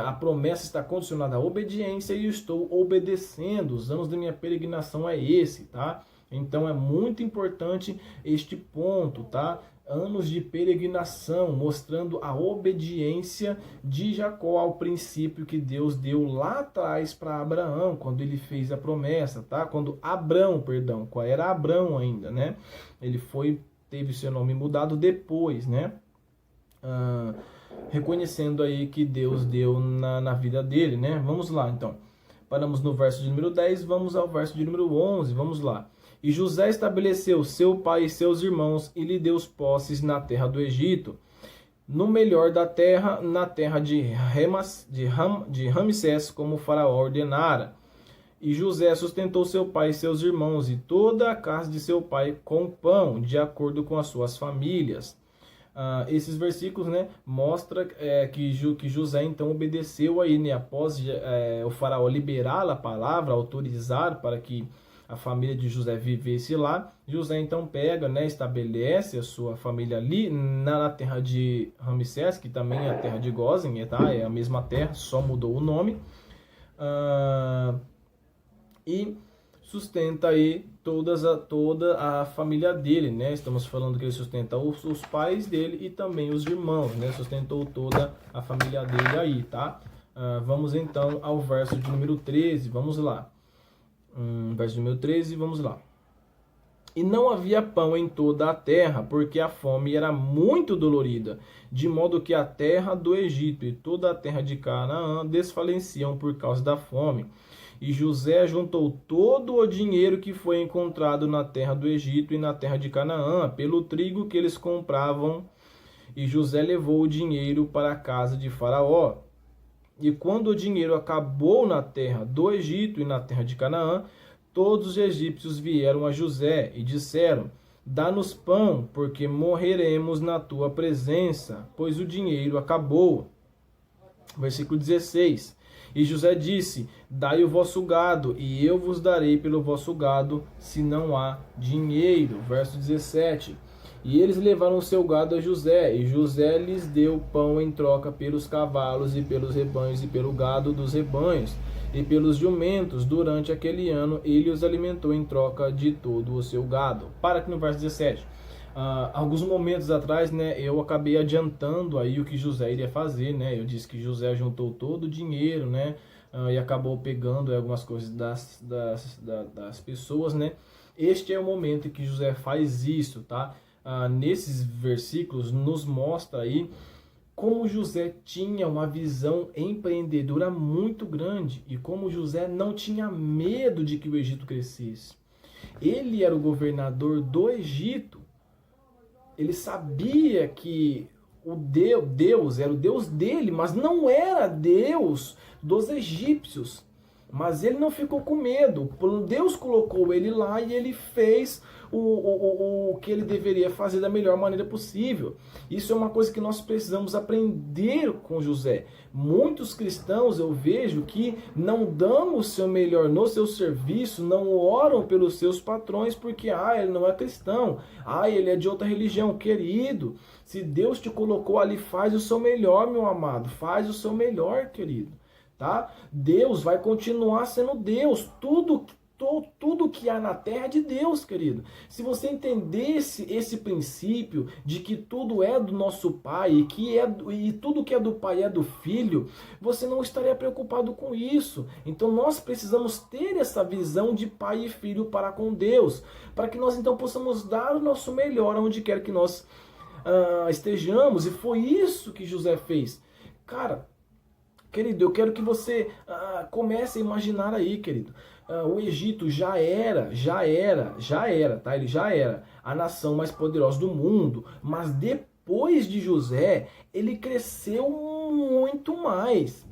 A promessa está condicionada à obediência e eu estou obedecendo. Os anos da minha peregrinação é esse, tá? Então é muito importante este ponto, tá? Anos de peregrinação, mostrando a obediência de Jacó ao princípio que Deus deu lá atrás para Abraão, quando ele fez a promessa, tá? Quando Abrão, perdão, era Abrão ainda, né? Ele teve seu nome mudado depois, né? Reconhecendo aí que Deus deu na vida dele, né? Vamos lá, então. Paramos no verso de número 10, vamos ao verso de número 11, vamos lá. E José estabeleceu seu pai e seus irmãos e lhe deu posses na terra do Egito, no melhor da terra, na terra de Ramsés, como o faraó ordenara. E José sustentou seu pai e seus irmãos e toda a casa de seu pai com pão, de acordo com as suas famílias. Esses versículos, né, mostram que José então obedeceu aí, né, após o faraó liberar a palavra, autorizar para que a família de José vivesse lá. José então pega, né, estabelece a sua família ali na terra de Ramsés, que também é a terra de Gósen, tá? É a mesma terra, só mudou o nome. E sustenta aí toda a família dele, né? Estamos falando que ele sustenta os pais dele e também os irmãos, né? Sustentou toda a família dele aí, tá? Vamos então ao verso de número 13, vamos lá. Verso número 13, vamos lá. E não havia pão em toda a terra, porque a fome era muito dolorida, de modo que a terra do Egito e toda a terra de Canaã desfaleciam por causa da fome. E José juntou todo o dinheiro que foi encontrado na terra do Egito e na terra de Canaã, pelo trigo que eles compravam. E José levou o dinheiro para a casa de Faraó. E quando o dinheiro acabou na terra do Egito e na terra de Canaã, todos os egípcios vieram a José e disseram: dá-nos pão, porque morreremos na tua presença, pois o dinheiro acabou. Versículo 16. E José disse: dai o vosso gado, e eu vos darei pelo vosso gado, se não há dinheiro. Verso 17. E eles levaram o seu gado a José, e José lhes deu pão em troca pelos cavalos e pelos rebanhos e pelo gado dos rebanhos e pelos jumentos. Durante aquele ano ele os alimentou em troca de todo o seu gado. Para aqui no verso 17. Alguns momentos atrás, né, eu acabei adiantando aí o que José iria fazer, né? Eu disse que José juntou todo o dinheiro, né, e acabou pegando algumas coisas das pessoas, né? Este é o momento em que José faz isso, tá? Nesses versículos nos mostra aí como José tinha uma visão empreendedora muito grande e como José não tinha medo de que o Egito crescesse. Ele era o governador do Egito. Ele sabia que Deus era o Deus dele, mas não era Deus dos egípcios. Mas ele não ficou com medo. Deus colocou ele lá e ele fez o que ele deveria fazer da melhor maneira possível. Isso é uma coisa que nós precisamos aprender com José. Muitos cristãos eu vejo que não dão o seu melhor no seu serviço, não oram pelos seus patrões porque ele não é cristão, ele é de outra religião. Querido, se Deus te colocou ali, faz o seu melhor, meu amado, faz o seu melhor, querido. Tá? Deus vai continuar sendo Deus. Tudo que há na terra é de Deus, querido. Se você entendesse esse princípio de que tudo é do nosso Pai e tudo que é do Pai é do Filho, você não estaria preocupado com isso. Então nós precisamos ter essa visão de Pai e Filho para com Deus, para que nós então possamos dar o nosso melhor aonde quer que nós estejamos. E foi isso que José fez. Cara, querido, eu quero que você comece a imaginar aí, querido. o Egito já era, tá? Ele já era a nação mais poderosa do mundo, mas depois de José, ele cresceu muito mais.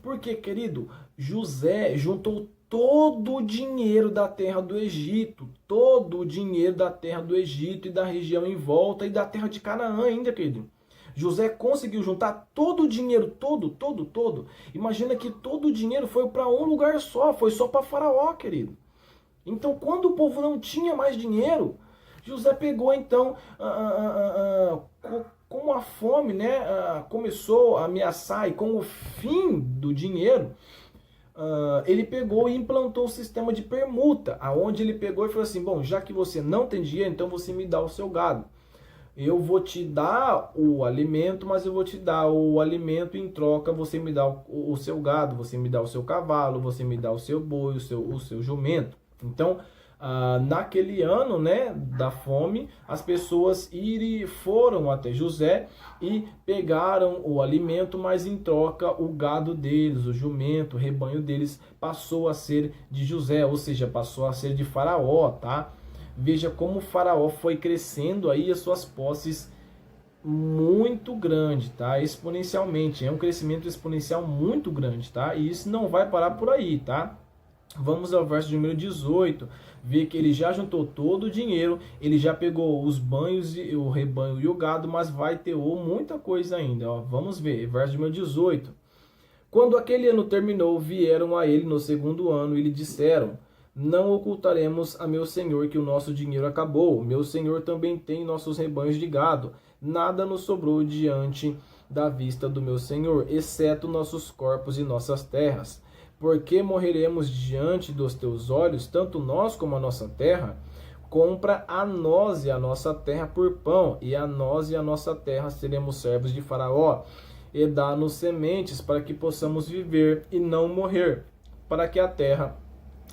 Porque, querido, José juntou todo o dinheiro da terra do Egito, todo o dinheiro da terra do Egito e da região em volta e da terra de Canaã ainda, querido. José conseguiu juntar todo o dinheiro, todo. Imagina que todo o dinheiro foi para um lugar só, foi só para Faraó, querido. Então, quando o povo não tinha mais dinheiro, José pegou então, com a fome, né, começou a ameaçar e com o fim do dinheiro, ele pegou e implantou um sistema de permuta, aonde ele pegou e falou assim, bom, já que você não tem dinheiro, então você me dá o seu gado. Eu vou te dar o alimento, mas eu vou te dar o alimento em troca, você me dá o seu gado, você me dá o seu cavalo, você me dá o seu boi, o seu jumento. Então, naquele ano, né, da fome, as pessoas foram até José e pegaram o alimento, mas em troca o gado deles, o jumento, o rebanho deles passou a ser de José, ou seja, passou a ser de Faraó, tá? Veja como o Faraó foi crescendo aí as suas posses muito grande, tá? Exponencialmente, é um crescimento exponencial muito grande, tá? E isso não vai parar por aí, tá? Vamos ao verso número 18, ver que ele já juntou todo o dinheiro, ele já pegou os banhos, o rebanho e o gado, mas vai ter muita coisa ainda, ó. Vamos ver, verso número 18. Quando aquele ano terminou, vieram a ele no segundo ano e lhe disseram, não ocultaremos a meu senhor que o nosso dinheiro acabou, meu senhor também tem nossos rebanhos de gado, nada nos sobrou diante da vista do meu senhor, exceto nossos corpos e nossas terras. Porque morreremos diante dos teus olhos, tanto nós como a nossa terra? Compra a nós e a nossa terra por pão, e a nós e a nossa terra seremos servos de Faraó. E dá-nos sementes para que possamos viver e não morrer, para que a terra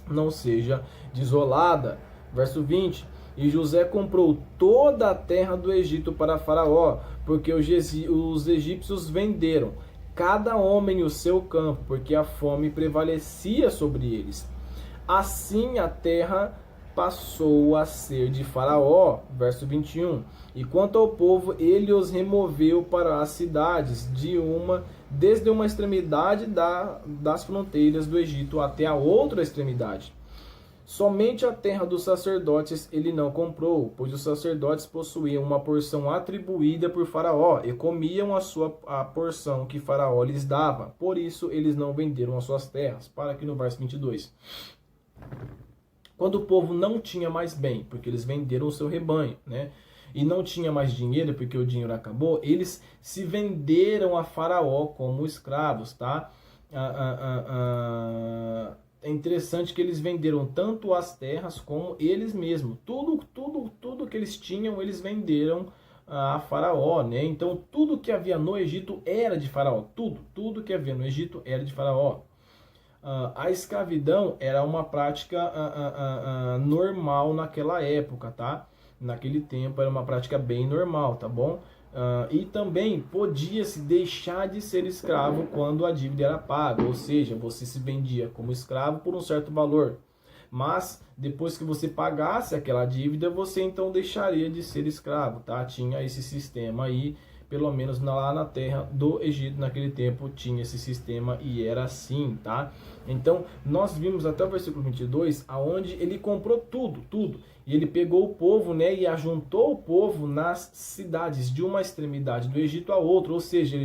não seja desolada. Verso 20. E José comprou toda a terra do Egito para Faraó, porque os egípcios venderam cada homem o seu campo, porque a fome prevalecia sobre eles. Assim a terra passou a ser de Faraó. Verso 21. E quanto ao povo, ele os removeu para as cidades, desde uma extremidade das fronteiras do Egito até a outra extremidade. Somente a terra dos sacerdotes ele não comprou, pois os sacerdotes possuíam uma porção atribuída por Faraó e comiam a porção que Faraó lhes dava. Por isso eles não venderam as suas terras. Para aqui no verso 22. Quando o povo não tinha mais bem, porque eles venderam o seu rebanho, né? E não tinha mais dinheiro, porque o dinheiro acabou, eles se venderam a Faraó como escravos, tá? É interessante que eles venderam tanto as terras como eles mesmos. Tudo que eles tinham, eles venderam a Faraó, né? Então, tudo que havia no Egito era de Faraó. Tudo que havia no Egito era de Faraó. A escravidão era uma prática normal naquela época, tá? Naquele tempo era uma prática bem normal, tá bom? E também podia-se deixar de ser escravo quando a dívida era paga, ou seja, você se vendia como escravo por um certo valor. Mas depois que você pagasse aquela dívida, você então deixaria de ser escravo, tá? Tinha esse sistema aí, pelo menos lá na terra do Egito naquele tempo tinha esse sistema e era assim, tá? Então nós vimos até o versículo 22, aonde ele comprou tudo. E ele pegou o povo, né, e ajuntou o povo nas cidades, de uma extremidade do Egito a outra. Ou seja,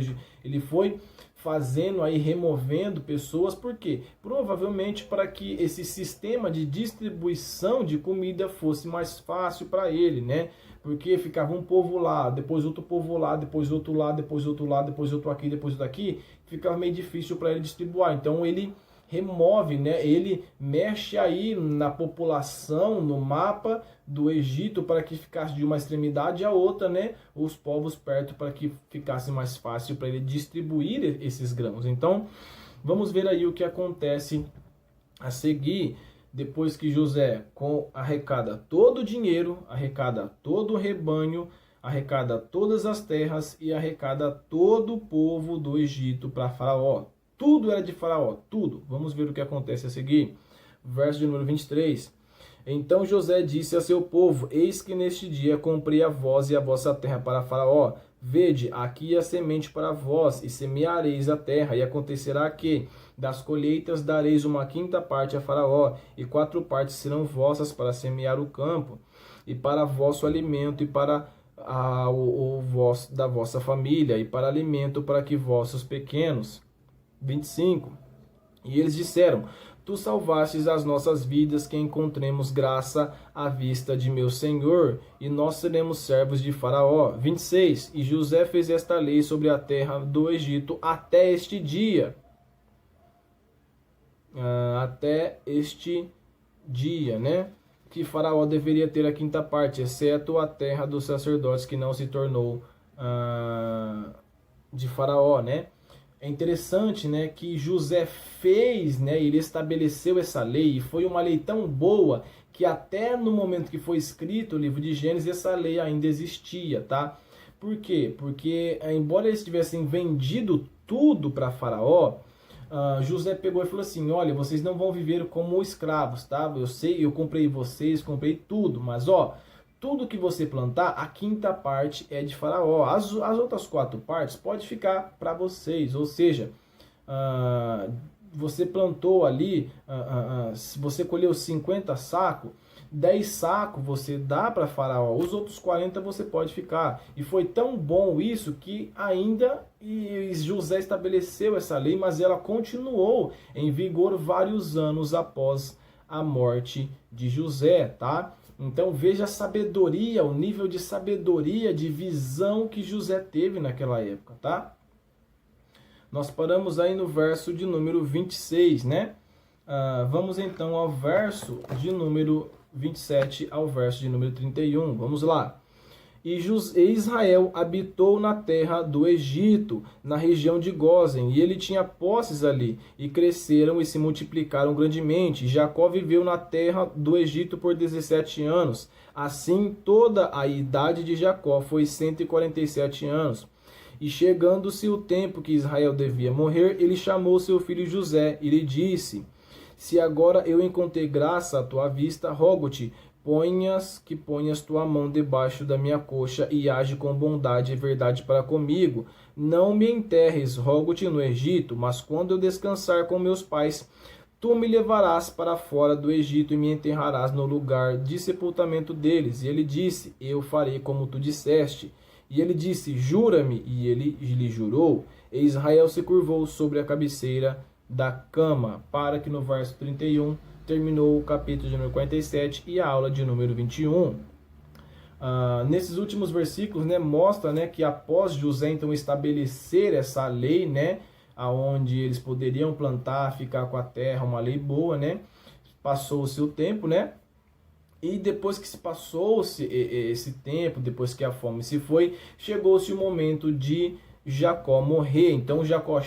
ele foi fazendo aí, removendo pessoas. Por quê? Provavelmente para que esse sistema de distribuição de comida fosse mais fácil para ele, né? Porque ficava um povo lá, depois outro povo lá, depois outro lá, depois outro lá, depois outro aqui, depois outro aqui. Ficava meio difícil para ele distribuir. Então ele remove, né? Ele mexe aí na população, no mapa do Egito para que ficasse de uma extremidade à outra, né? Os povos perto para que ficasse mais fácil para ele distribuir esses grãos. Então, vamos ver aí o que acontece a seguir, depois que José arrecada todo o dinheiro, arrecada todo o rebanho, arrecada todas as terras e arrecada todo o povo do Egito para Faraó. Tudo era de Faraó, tudo. Vamos ver o que acontece a seguir. verso de número 23. Então José disse a seu povo: eis que neste dia comprei a vós e a vossa terra para Faraó. Vede, aqui a semente para vós, e semeareis a terra, e acontecerá que das colheitas dareis uma quinta parte a Faraó, e 4 partes serão vossas para semear o campo, e para vosso alimento, e para da vossa família, e para alimento para que vossos pequenos. 25. E eles disseram: tu salvastes as nossas vidas, que encontremos graça à vista de meu senhor, e nós seremos servos de Faraó. 26. E José fez esta lei sobre a terra do Egito até este dia. Até este dia, né? Que Faraó deveria ter a quinta parte, exceto a terra dos sacerdotes, que não se tornou de Faraó, né? É interessante, né, que José fez, né, ele estabeleceu essa lei, e foi uma lei tão boa que até no momento que foi escrito o livro de Gênesis, essa lei ainda existia, tá? Por quê? Porque, embora eles tivessem vendido tudo para Faraó, José pegou e falou assim: olha, vocês não vão viver como escravos, tá? Eu sei, eu comprei vocês, comprei tudo, mas tudo que você plantar, a quinta parte é de Faraó. As outras 4 partes pode ficar para vocês. Ou seja, você plantou ali, você colheu 50 sacos, 10 sacos você dá para Faraó, os outros 40 você pode ficar. E foi tão bom isso que ainda José estabeleceu essa lei, mas ela continuou em vigor vários anos após a morte de José, tá? Então veja a sabedoria, o nível de sabedoria, de visão que José teve naquela época, tá? Nós paramos aí no verso de número 26, né? Vamos então ao verso de número 27 ao verso de número 31. Vamos lá. E Israel habitou na terra do Egito, na região de Gósen, e ele tinha posses ali, e cresceram e se multiplicaram grandemente. Jacó viveu na terra do Egito por 17 anos. Assim, toda a idade de Jacó foi 147 anos. E chegando-se o tempo que Israel devia morrer, ele chamou seu filho José, e lhe disse: se agora eu encontrei graça à tua vista, rogo-te, ponhas tua mão debaixo da minha coxa e age com bondade e verdade para comigo. Não me enterres, rogo-te, no Egito, mas quando eu descansar com meus pais, tu me levarás para fora do Egito e me enterrarás no lugar de sepultamento deles. E ele disse: eu farei como tu disseste. E ele disse: jura-me. E ele lhe jurou. E Israel se curvou sobre a cabeceira da cama. Para que no verso 31 terminou o capítulo de número 47 e a aula de número 21. Nesses últimos versículos, né, mostra, né, que após José então estabelecer essa lei, né, aonde eles poderiam plantar, ficar com a terra, uma lei boa, né, passou-se o tempo, né, e depois que se passou-se esse tempo, depois que a fome se foi, chegou-se o momento de Jacó morrer. Então Jacó